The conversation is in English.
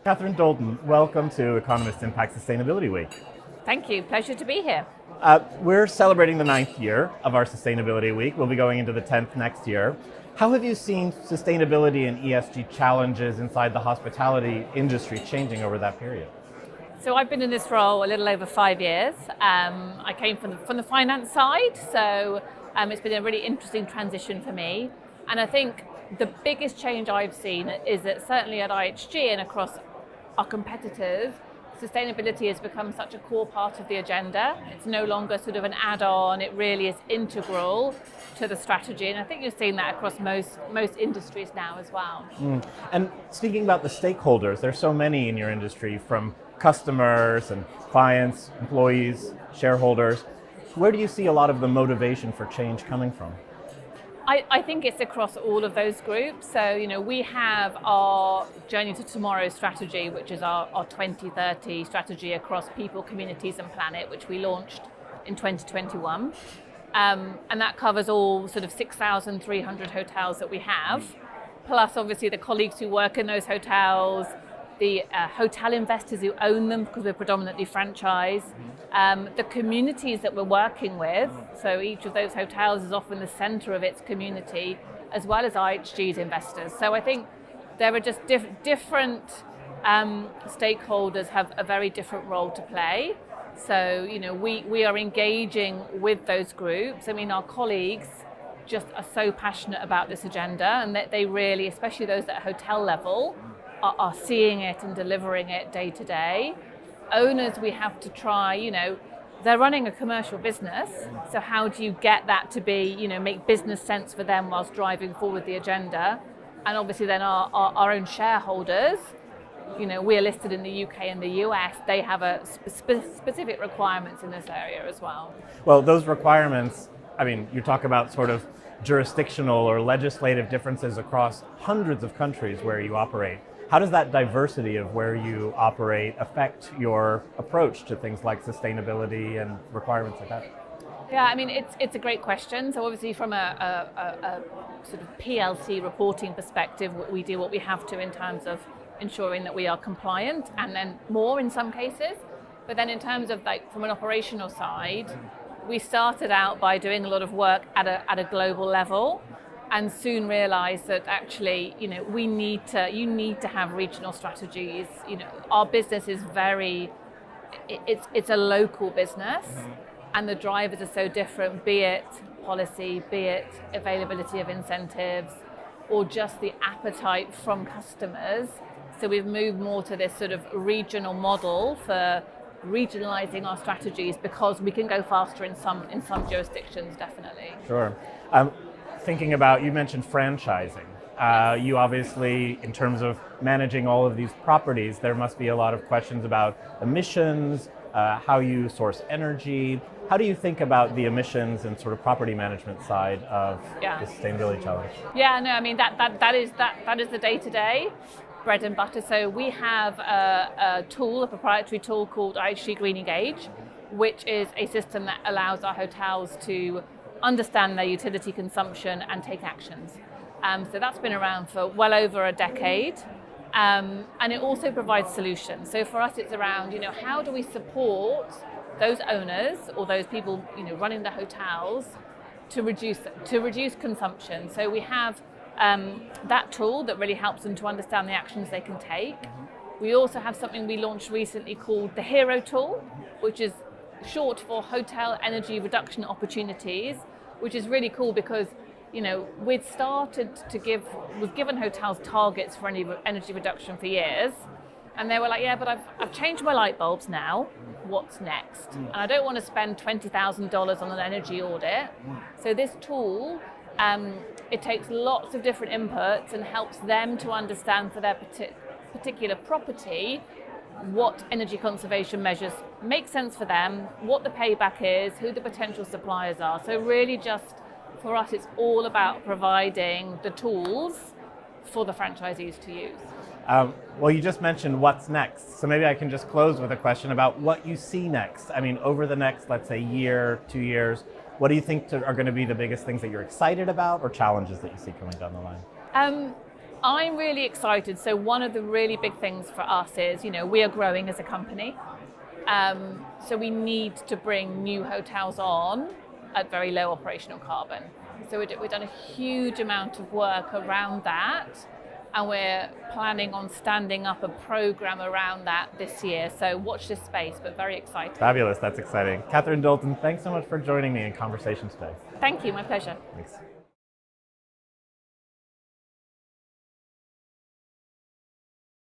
Catherine Dolton, welcome to Economist Impact Sustainability Week. Thank you. Pleasure to be here. We're celebrating the 9th year of our Sustainability Week. We'll be going into the 10th next year. How have you seen sustainability and ESG challenges inside the hospitality industry changing over that period? So I've been in this role a little over 5 years. I came from the finance side, so it's been a really interesting transition for me. And I think the biggest change I've seen is that certainly at IHG and across our competitors, sustainability has become such a core part of the agenda. It's no longer sort of an add-on, it really is integral to the strategy. And I think you're seeing that across most industries now as well. And speaking about the stakeholders, there's so many in your industry, from customers and clients, employees, shareholders. Where do you see a lot of the motivation for change coming from? I think it's across all of those groups. So, we have our Journey to Tomorrow strategy, which is our 2030 strategy across people, communities and planet, which we launched in 2021. And that covers all sort of 6,300 hotels that we have, plus obviously the colleagues who work in those hotels, the hotel investors who own them because we're predominantly franchise, the communities that we're working with, so each of those hotels is often the centre of its community, as well as IHG's investors. So I think there are just different stakeholders have a very different role to play. So, we are engaging with those groups. I mean, our colleagues just are so passionate about this agenda, and that they really, especially those at hotel level, are seeing it and delivering it day to day. Owners, we have to try, they're running a commercial business, so how do you get that to be, make business sense for them whilst driving forward the agenda? And obviously then our own shareholders, we are listed in the UK and the US, they have a specific requirements in this area as well. Well, those requirements, you talk about sort of jurisdictional or legislative differences across hundreds of countries where you operate. How does that diversity of where you operate affect your approach to things like sustainability and requirements like that? Yeah, it's a great question. So obviously from a sort of PLC reporting perspective, we do what we have to in terms of ensuring that we are compliant, and then more in some cases. But then in terms of from an operational side, we started out by doing a lot of work at a global level, and soon realized that actually, you need to have regional strategies. Our business is it's a local business, and the drivers are so different, be it policy, be it availability of incentives, or just the appetite from customers. So we've moved more to this sort of regional model for regionalizing our strategies, because we can go faster in some jurisdictions, definitely. Sure. Thinking about, you mentioned franchising. You obviously, in terms of managing all of these properties, there must be a lot of questions about emissions, how you source energy. How do you think about the emissions and sort of property management side of the sustainability challenge? Yeah, no, that is the day-to-day bread and butter. So we have a proprietary tool called IHG Green Engage, which is a system that allows our hotels to understand their utility consumption and take actions. So that's been around for well over a decade. And it also provides solutions. So for us, it's around, how do we support those owners or those people, running the hotels to reduce consumption. So we have that tool that really helps them to understand the actions they can take. We also have something we launched recently called the Hero tool, which is short for Hotel Energy Reduction Opportunities, which is really cool because, we've given hotels targets for energy reduction for years, and they were like, yeah, but I've changed my light bulbs now, what's next? And I don't want to spend $20,000 on an energy audit. So this tool, it takes lots of different inputs and helps them to understand for their particular property what energy conservation measures make sense for them, what the payback is, who the potential suppliers are. So really just, for us, it's all about providing the tools for the franchisees to use. Well, you just mentioned what's next. So maybe I can just close with a question about what you see next. Over the next, let's say, year, 2 years, what do you think are going to be the biggest things that you're excited about or challenges that you see coming down the line? I'm really excited. So one of the really big things for us is, we are growing as a company. So we need to bring new hotels on at very low operational carbon. So we've done a huge amount of work around that, and we're planning on standing up a program around that this year. So watch this space, but very exciting. Fabulous, that's exciting. Catherine Dolton, thanks so much for joining me in conversation today. Thank you, my pleasure. Thanks.